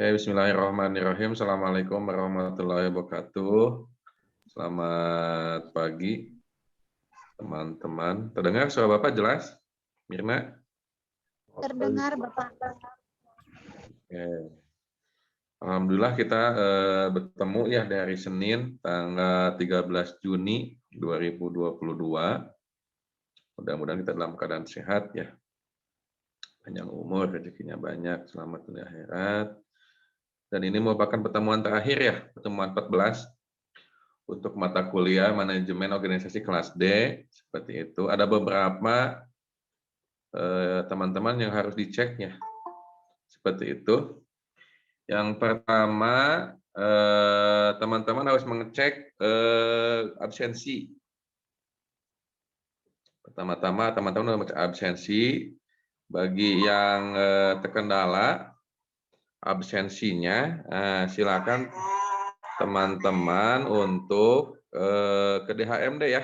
Oke, bismillahirrahmanirrahim. Assalamualaikum warahmatullahi wabarakatuh. Selamat pagi, teman-teman. Terdengar suara Bapak jelas, Mirna? Terdengar, Bapak. Oke. Alhamdulillah kita bertemu ya dari Senin, tanggal 13 Juni 2022. Mudah-mudahan kita dalam keadaan sehat ya. Panjang umur, rezekinya banyak, selamat dunia akhirat. Dan ini merupakan pertemuan terakhir ya, pertemuan 14 untuk mata kuliah manajemen organisasi kelas D, seperti itu. Ada beberapa teman-teman yang harus diceknya, seperti itu. Yang pertama, teman-teman harus mengecek absensi. Pertama-tama, teman-teman harus mengecek absensi. Bagi yang terkendala absensinya, silakan teman-teman untuk ke DHMD ya.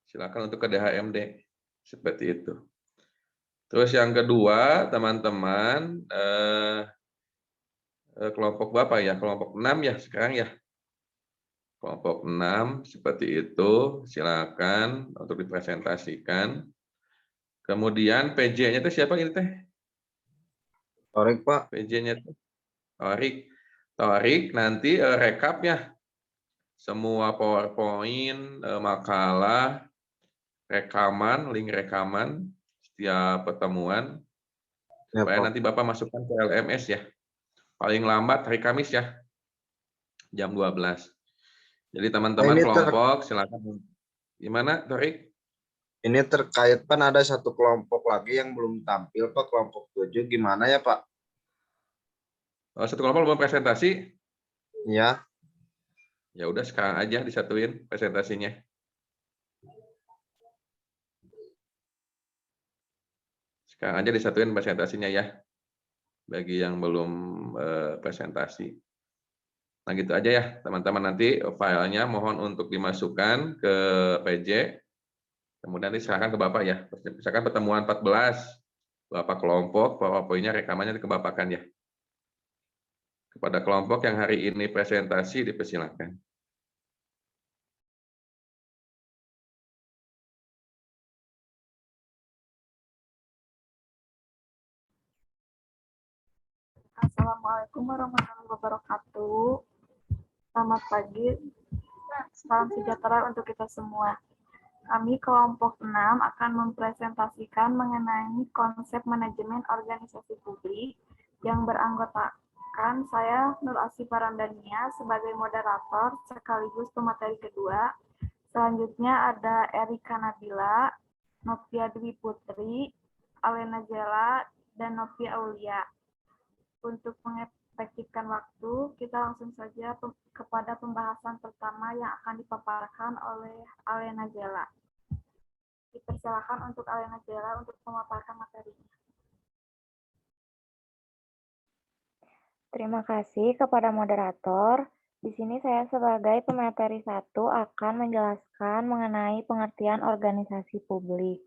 Silakan untuk ke DHMD. Seperti itu. Terus yang kedua, teman-teman, kelompok Bapak ya, kelompok 6 ya sekarang ya. Kelompok 6 seperti itu, silakan untuk dipresentasikan. Kemudian PJ-nya itu siapa ini teh? Torik, Pak. PJ-nya itu Torik. Torik nanti rekapnya. Semua PowerPoint, makalah, rekaman, link rekaman setiap pertemuan. Ya, Supaya Pak. nanti Bapak masukkan ke LMS ya. Paling lambat hari Kamis ya. Jam 12. Jadi teman-teman kelompok silakan. Gimana, Torik? Ini terkait kan ada satu kelompok lagi yang belum tampil, Pak, kelompok 7. Gimana ya, Pak? Oh, satu kelompok belum presentasi? Ya. Ya udah sekarang aja disatuin presentasinya. Sekarang aja disatuin presentasinya ya. Bagi yang belum presentasi. Nah gitu aja ya teman-teman, nanti filenya mohon untuk dimasukkan ke PJ. Kemudian diserahkan ke Bapak ya. Misalkan pertemuan 14, Bapak kelompok, PowerPoint-nya rekamannya dikebapakkan ya. Kepada kelompok yang hari ini presentasi dipersilakan. Assalamualaikum warahmatullahi wabarakatuh. Selamat pagi. Salam sejahtera untuk kita semua. Kami kelompok 6 akan mempresentasikan mengenai konsep manajemen organisasi publik yang beranggotakan saya Nur Asih Parandania sebagai moderator sekaligus pemateri kedua. Selanjutnya ada Erika Nabila, Novia Dwi Putri, Alena Jela, dan Novia Aulia. Untuk mengefektifkan waktu, kita langsung saja kepada pembahasan pertama yang akan dipaparkan oleh Alena Jela. Dipersilakan untuk Alena Jela untuk memaparkan materinya. Terima kasih kepada moderator. Di sini saya sebagai pemateri 1 akan menjelaskan mengenai pengertian organisasi publik.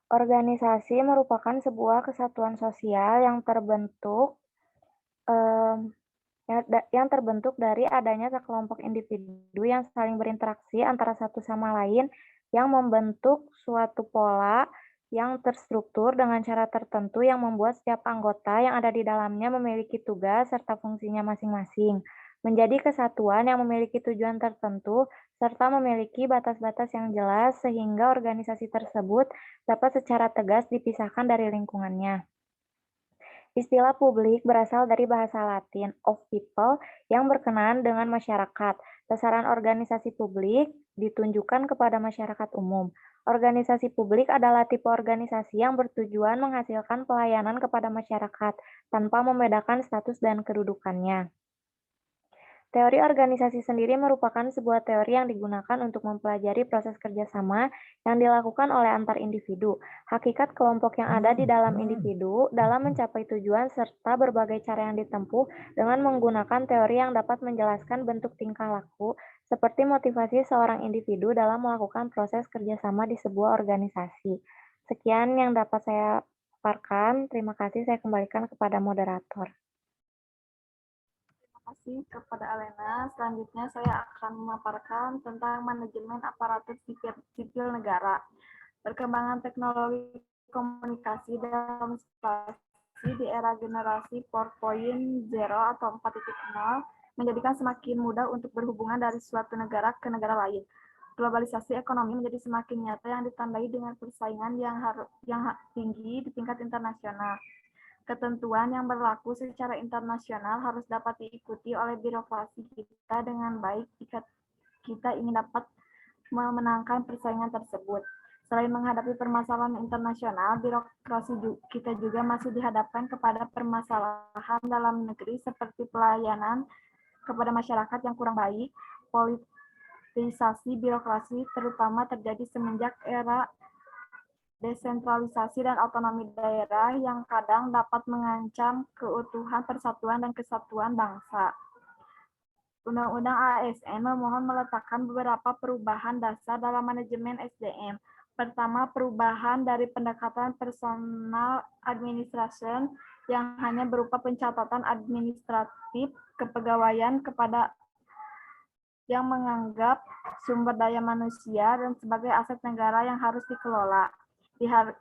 Organisasi merupakan sebuah kesatuan sosial yang terbentuk dari adanya sekelompok individu yang saling berinteraksi antara satu sama lain yang membentuk suatu pola yang terstruktur dengan cara tertentu yang membuat setiap anggota yang ada di dalamnya memiliki tugas serta fungsinya masing-masing, menjadi kesatuan yang memiliki tujuan tertentu serta memiliki batas-batas yang jelas sehingga organisasi tersebut dapat secara tegas dipisahkan dari lingkungannya. Istilah publik berasal dari bahasa Latin of people yang berkenaan dengan masyarakat. Sasaran organisasi publik ditunjukkan kepada masyarakat umum. Organisasi publik adalah tipe organisasi yang bertujuan menghasilkan pelayanan kepada masyarakat tanpa membedakan status dan kedudukannya. Teori organisasi sendiri merupakan sebuah teori yang digunakan untuk mempelajari proses kerjasama yang dilakukan oleh antar individu, hakikat kelompok yang ada di dalam individu dalam mencapai tujuan, serta berbagai cara yang ditempuh dengan menggunakan teori yang dapat menjelaskan bentuk tingkah laku, seperti motivasi seorang individu dalam melakukan proses kerjasama di sebuah organisasi. Sekian yang dapat saya paparkan. Terima kasih, saya kembalikan kepada moderator. Terima kasih kepada Alena. Selanjutnya saya akan memaparkan tentang manajemen aparatur sipil negara. Perkembangan teknologi komunikasi dalam spasi di era generasi 4.0 atau 4.0 menjadikan semakin mudah untuk berhubungan dari suatu negara ke negara lain. Globalisasi ekonomi menjadi semakin nyata yang ditandai dengan persaingan yang tinggi di tingkat internasional. Ketentuan yang berlaku secara internasional harus dapat diikuti oleh birokrasi kita dengan baik jika kita ingin dapat memenangkan persaingan tersebut. Selain menghadapi permasalahan internasional, birokrasi kita juga masih dihadapkan kepada permasalahan dalam negeri seperti pelayanan kepada masyarakat yang kurang baik. Politisasi birokrasi terutama terjadi semenjak era desentralisasi dan otonomi daerah yang kadang dapat mengancam keutuhan, persatuan, dan kesatuan bangsa. Undang-Undang ASN memohon meletakkan beberapa perubahan dasar dalam manajemen SDM. Pertama, perubahan dari pendekatan personal administration yang hanya berupa pencatatan administratif kepegawaian kepada yang menganggap sumber daya manusia dan sebagai aset negara yang harus dikelola,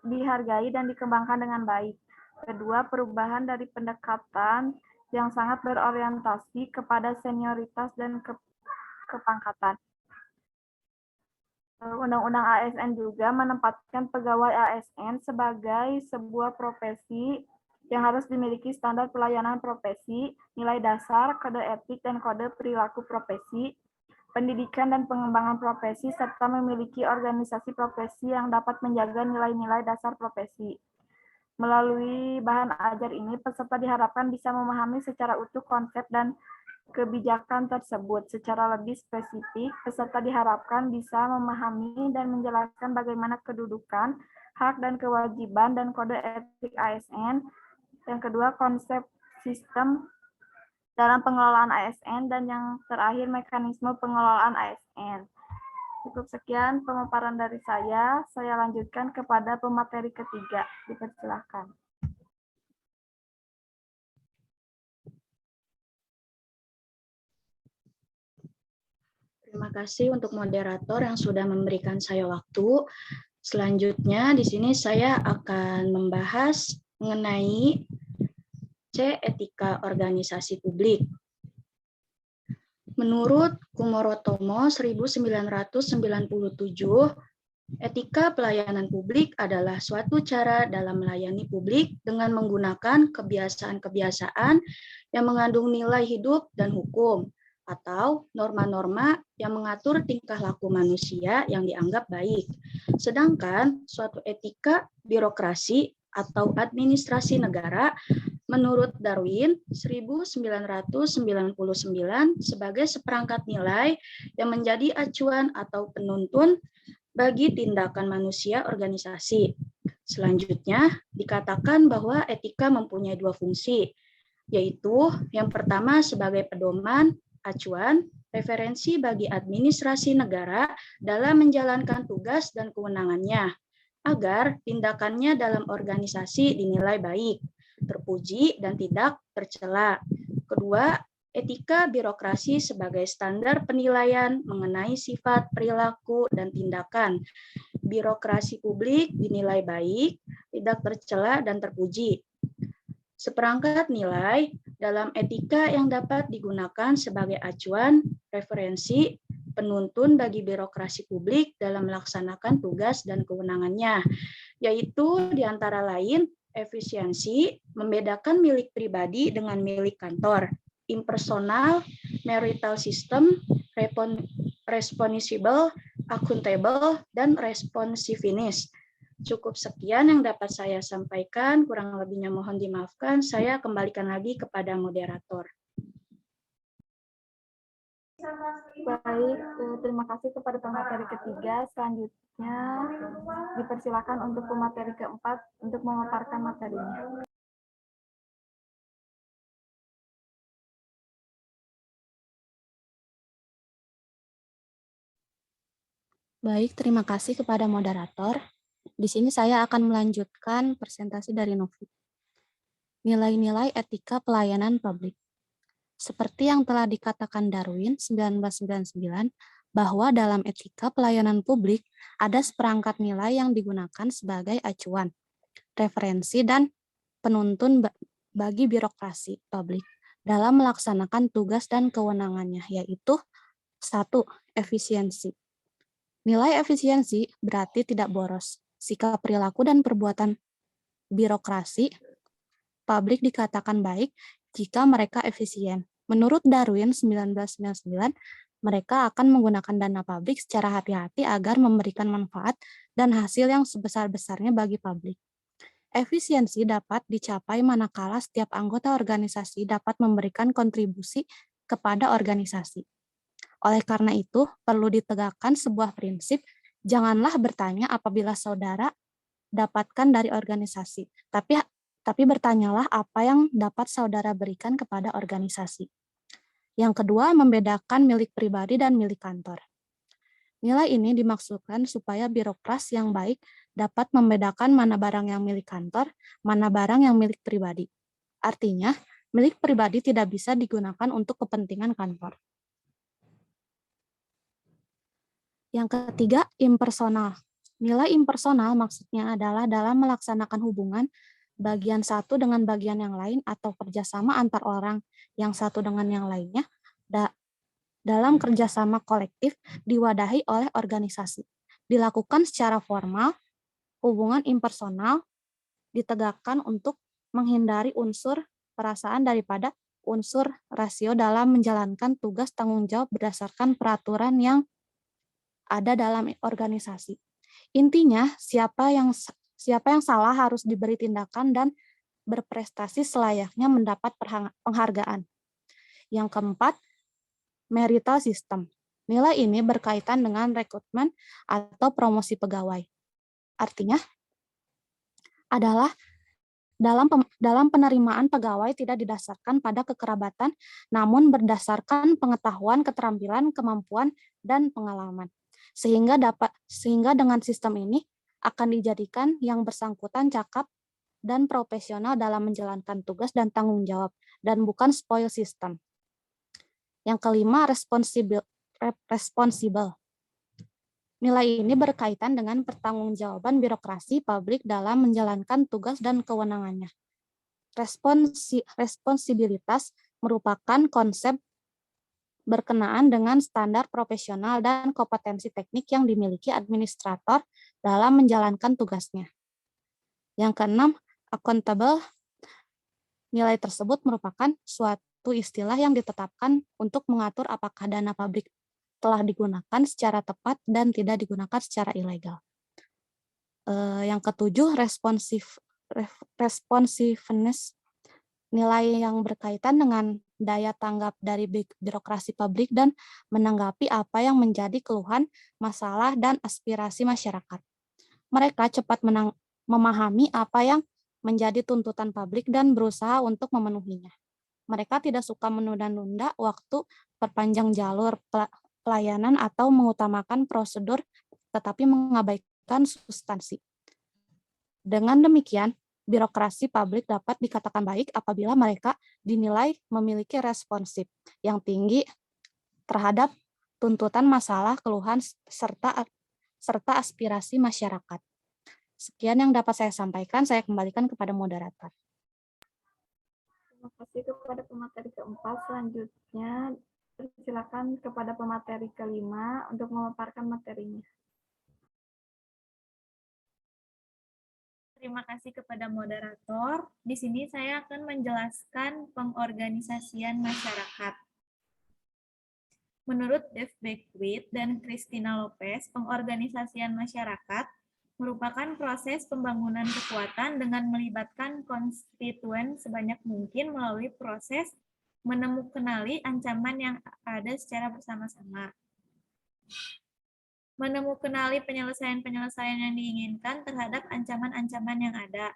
dihargai dan dikembangkan dengan baik. Kedua, perubahan dari pendekatan yang sangat berorientasi kepada senioritas dan kepangkatan. Undang-Undang ASN juga menempatkan pegawai ASN sebagai sebuah profesi yang harus dimiliki standar pelayanan profesi, nilai dasar, kode etik, dan kode perilaku profesi, pendidikan dan pengembangan profesi, serta memiliki organisasi profesi yang dapat menjaga nilai-nilai dasar profesi. Melalui bahan ajar ini, peserta diharapkan bisa memahami secara utuh konsep dan kebijakan tersebut. Secara lebih spesifik, peserta diharapkan bisa memahami dan menjelaskan bagaimana kedudukan, hak dan kewajiban, dan kode etik ASN. Yang kedua, konsep sistem dalam pengelolaan ASN, dan yang terakhir mekanisme pengelolaan ASN. Cukup sekian pemaparan dari saya lanjutkan kepada pemateri ketiga. Dipersilakan. Terima kasih untuk moderator yang sudah memberikan saya waktu. Selanjutnya di sini saya akan membahas mengenai C. Etika organisasi publik. Menurut Kumorotomo 1997, etika pelayanan publik adalah suatu cara dalam melayani publik dengan menggunakan kebiasaan-kebiasaan yang mengandung nilai hidup dan hukum, atau norma-norma yang mengatur tingkah laku manusia yang dianggap baik. Sedangkan suatu etika birokrasi atau administrasi negara menurut Darwin 1999 sebagai seperangkat nilai yang menjadi acuan atau penuntun bagi tindakan manusia organisasi. Selanjutnya, dikatakan bahwa etika mempunyai dua fungsi, yaitu yang pertama sebagai pedoman, acuan, referensi bagi administrasi negara dalam menjalankan tugas dan kewenangannya, agar tindakannya dalam organisasi dinilai baik, terpuji, dan tidak tercela. Kedua, etika birokrasi sebagai standar penilaian mengenai sifat, perilaku, dan tindakan. Birokrasi publik dinilai baik, tidak tercela, dan terpuji. Seperangkat nilai dalam etika yang dapat digunakan sebagai acuan, referensi, penuntun bagi birokrasi publik dalam melaksanakan tugas dan kewenangannya, yaitu diantara lain efisiensi, membedakan milik pribadi dengan milik kantor, impersonal, marital system, responsible, accountable, dan responsiveness. Cukup sekian yang dapat saya sampaikan, kurang lebihnya mohon dimaafkan. Saya kembalikan lagi kepada moderator. Baik, terima kasih kepada pemateri ketiga. Selanjutnya dipersilakan untuk pemateri keempat untuk memaparkan materinya. Baik, terima kasih kepada moderator. Di sini saya akan melanjutkan presentasi dari Novi. Nilai-nilai etika pelayanan publik. Seperti yang telah dikatakan Darwin 1999, bahwa dalam etika pelayanan publik ada seperangkat nilai yang digunakan sebagai acuan, referensi, dan penuntun bagi birokrasi publik dalam melaksanakan tugas dan kewenangannya, yaitu 1. Efisiensi. Nilai efisiensi berarti tidak boros. Sikap perilaku dan perbuatan birokrasi publik dikatakan baik jika mereka efisien. Menurut Darwin 1999, mereka akan menggunakan dana publik secara hati-hati agar memberikan manfaat dan hasil yang sebesar-besarnya bagi publik. Efisiensi dapat dicapai manakala setiap anggota organisasi dapat memberikan kontribusi kepada organisasi. Oleh karena itu, perlu ditegakkan sebuah prinsip, janganlah bertanya apabila saudara dapatkan dari organisasi, tapi bertanyalah apa yang dapat saudara berikan kepada organisasi. Yang kedua, membedakan milik pribadi dan milik kantor. Nilai ini dimaksudkan supaya birokras yang baik dapat membedakan mana barang yang milik kantor, mana barang yang milik pribadi. Artinya, milik pribadi tidak bisa digunakan untuk kepentingan kantor. Yang ketiga, impersonal. Nilai impersonal maksudnya adalah dalam melaksanakan hubungan bagian satu dengan bagian yang lain atau kerjasama antar orang yang satu dengan yang lainnya dalam kerjasama kolektif diwadahi oleh organisasi. Dilakukan secara formal, hubungan impersonal ditegakkan untuk menghindari unsur perasaan daripada unsur rasio dalam menjalankan tugas tanggung jawab berdasarkan peraturan yang ada dalam organisasi. Intinya, siapa yang salah harus diberi tindakan dan berprestasi selayaknya mendapat penghargaan. Yang keempat, marital system. Nilai ini berkaitan dengan rekrutmen atau promosi pegawai. Artinya adalah dalam penerimaan pegawai tidak didasarkan pada kekerabatan, namun berdasarkan pengetahuan, keterampilan, kemampuan, dan pengalaman. Sehingga dengan sistem ini akan dijadikan yang bersangkutan cakap dan profesional dalam menjalankan tugas dan tanggung jawab, dan bukan spoil system. Yang kelima, responsible. Nilai ini berkaitan dengan pertanggungjawaban birokrasi publik dalam menjalankan tugas dan kewenangannya. Responsibilitas merupakan konsep berkenaan dengan standar profesional dan kompetensi teknik yang dimiliki administrator dalam menjalankan tugasnya. Yang keenam, accountable. Nilai tersebut merupakan suatu istilah yang ditetapkan untuk mengatur apakah dana publik telah digunakan secara tepat dan tidak digunakan secara ilegal. Yang ketujuh, responsiveness. Nilai yang berkaitan dengan daya tanggap dari birokrasi publik dan menanggapi apa yang menjadi keluhan, masalah, dan aspirasi masyarakat. Mereka cepat memahami apa yang menjadi tuntutan publik dan berusaha untuk memenuhinya. Mereka tidak suka menunda-nunda waktu, perpanjang jalur pelayanan, atau mengutamakan prosedur, tetapi mengabaikan substansi. Dengan demikian, birokrasi publik dapat dikatakan baik apabila mereka dinilai memiliki responsif yang tinggi terhadap tuntutan, masalah, keluhan, serta aspirasi masyarakat. Sekian yang dapat saya sampaikan, saya kembalikan kepada moderator. Terima kasih kepada pemateri keempat. Selanjutnya, silakan kepada pemateri kelima untuk memaparkan materinya. Terima kasih kepada moderator. Di sini saya akan menjelaskan pengorganisasian masyarakat. Menurut Dave Beckwith dan Christina Lopez, pengorganisasian masyarakat merupakan proses pembangunan kekuatan dengan melibatkan konstituen sebanyak mungkin melalui proses menemukanali ancaman yang ada secara bersama-sama. Menemukanali penyelesaian-penyelesaian yang diinginkan terhadap ancaman-ancaman yang ada.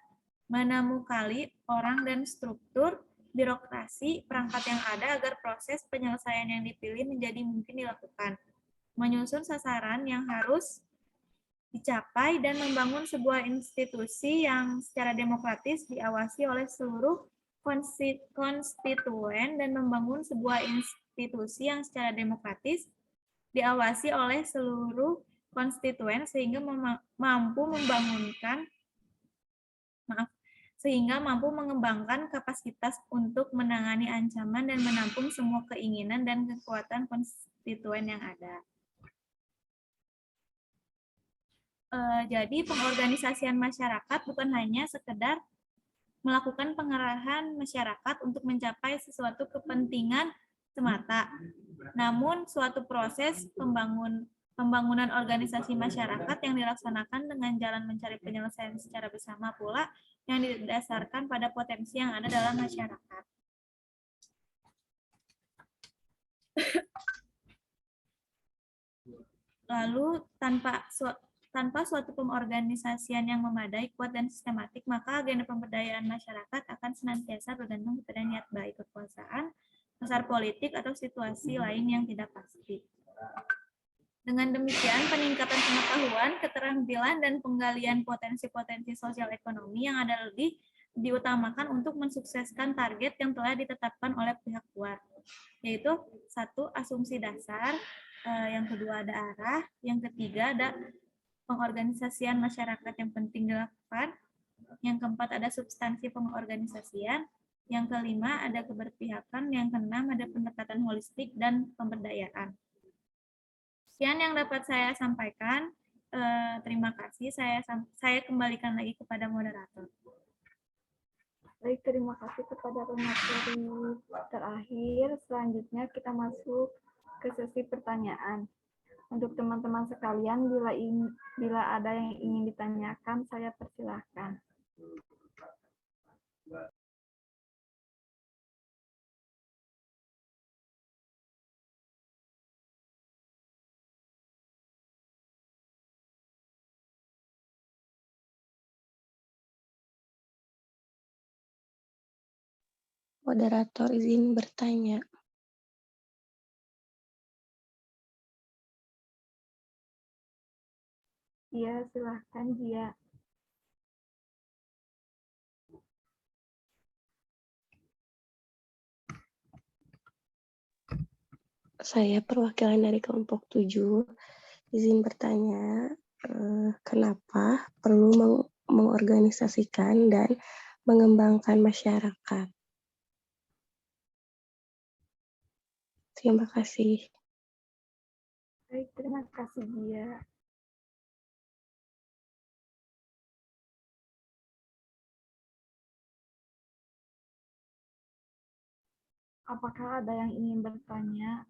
Menemukanali orang dan struktur birokrasi perangkat yang ada agar proses penyelesaian yang dipilih menjadi mungkin dilakukan. Menyusun sasaran yang harus dicapai dan membangun sebuah institusi yang secara demokratis diawasi oleh seluruh konstituen dan membangun sebuah institusi yang secara demokratis diawasi oleh seluruh konstituen sehingga mampu mengembangkan kapasitas untuk menangani ancaman dan menampung semua keinginan dan kekuatan konstituen yang ada. Jadi pengorganisasian masyarakat bukan hanya sekedar melakukan pengarahan masyarakat untuk mencapai sesuatu kepentingan semata, namun suatu proses pembangunan organisasi masyarakat yang dilaksanakan dengan jalan mencari penyelesaian secara bersama pula yang didasarkan pada potensi yang ada dalam masyarakat. Lalu tanpa suatu pengorganisasian yang memadai, kuat, dan sistematik, maka agenda pemberdayaan masyarakat akan senantiasa bergantung kepada niat baik kekuasaan, pasar politik, atau situasi lain yang tidak pasti. Dengan demikian, peningkatan pengetahuan, keterampilan, dan penggalian potensi-potensi sosial ekonomi yang ada lebih diutamakan untuk mensukseskan target yang telah ditetapkan oleh pihak luar, yaitu 1. Asumsi dasar, yang kedua ada arah, yang ketiga ada pengorganisasian masyarakat yang penting dilakukan, yang keempat ada substansi pengorganisasian, yang kelima ada keberpihakan, yang keenam ada pendekatan holistik dan pemberdayaan. Sekian yang dapat saya sampaikan. Terima kasih. Saya kembalikan lagi kepada moderator. Baik, terima kasih kepada pemateri terakhir. Selanjutnya kita masuk ke sesi pertanyaan. Untuk teman-teman sekalian, bila ada yang ingin ditanyakan, saya persilahkan. Moderator izin bertanya. Iya, silahkan Jia. Saya perwakilan dari kelompok 7, izin bertanya, kenapa perlu mengorganisasikan dan mengembangkan masyarakat? Terima kasih. Baik, terima kasih Jia. Apakah ada yang ingin bertanya?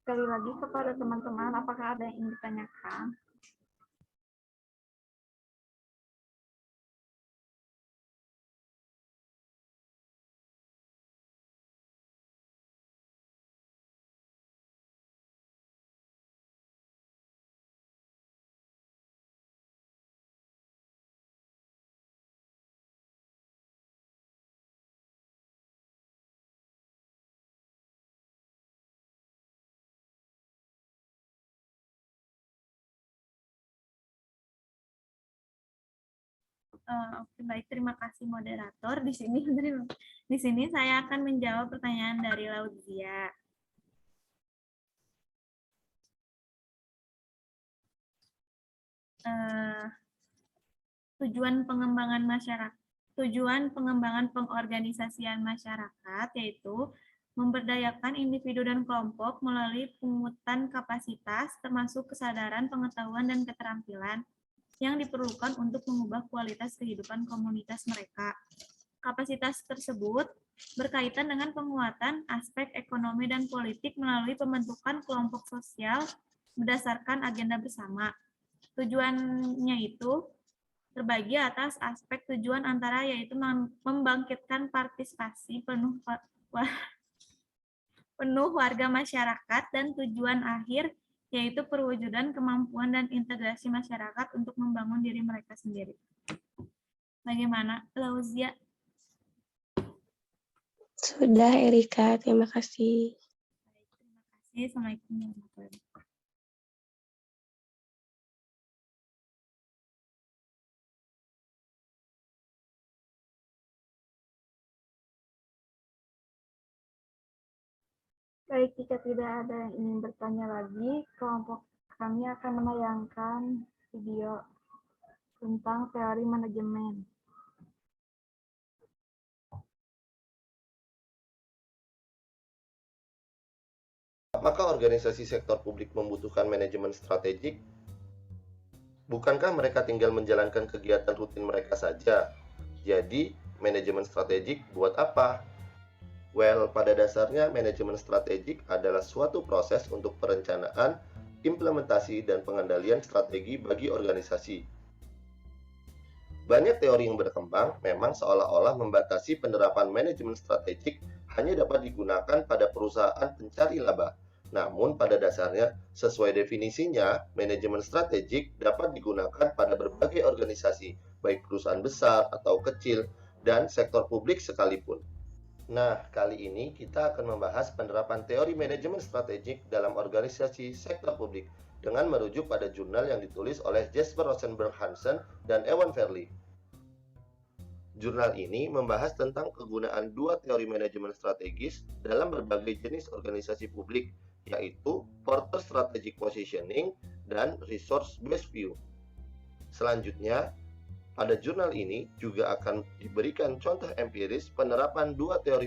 Sekali lagi kepada teman-teman, apakah ada yang ingin ditanyakan? Oke, baik, terima kasih moderator. Di sini saya akan menjawab pertanyaan dari Lauzia. Tujuan pengembangan pengorganisasian masyarakat yaitu memberdayakan individu dan kelompok melalui pungutan kapasitas termasuk kesadaran, pengetahuan, dan keterampilan yang diperlukan untuk mengubah kualitas kehidupan komunitas mereka. Kapasitas tersebut berkaitan dengan penguatan aspek ekonomi dan politik melalui pembentukan kelompok sosial berdasarkan agenda bersama. Tujuannya itu terbagi atas aspek tujuan antara yaitu membangkitkan partisipasi penuh warga masyarakat dan tujuan akhir yaitu perwujudan kemampuan dan integrasi masyarakat untuk membangun diri mereka sendiri. Bagaimana, Lauzia? Sudah, Erika. Terima kasih. Terima kasih. Assalamualaikum warahmatullahi wabarakatuh. Baik, jika tidak ada yang ingin bertanya lagi, kelompok kami akan menayangkan video tentang teori manajemen. Apakah organisasi sektor publik membutuhkan manajemen strategik? Bukankah mereka tinggal menjalankan kegiatan rutin mereka saja? Jadi, manajemen strategik buat apa? Well, pada dasarnya manajemen strategik adalah suatu proses untuk perencanaan, implementasi, dan pengendalian strategi bagi organisasi. Banyak teori yang berkembang memang seolah-olah membatasi penerapan manajemen strategik hanya dapat digunakan pada perusahaan pencari laba. Namun pada dasarnya, sesuai definisinya, manajemen strategik dapat digunakan pada berbagai organisasi, baik perusahaan besar atau kecil, dan sektor publik sekalipun. Nah, kali ini kita akan membahas penerapan teori manajemen strategik dalam organisasi sektor publik dengan merujuk pada jurnal yang ditulis oleh Jesper Rosenberg Hansen dan Ewan Verley. Jurnal ini membahas tentang kegunaan dua teori manajemen strategis dalam berbagai jenis organisasi publik, yaitu Porter Strategic Positioning dan Resource Based View. Selanjutnya, pada jurnal ini juga akan diberikan contoh empiris penerapan dua teori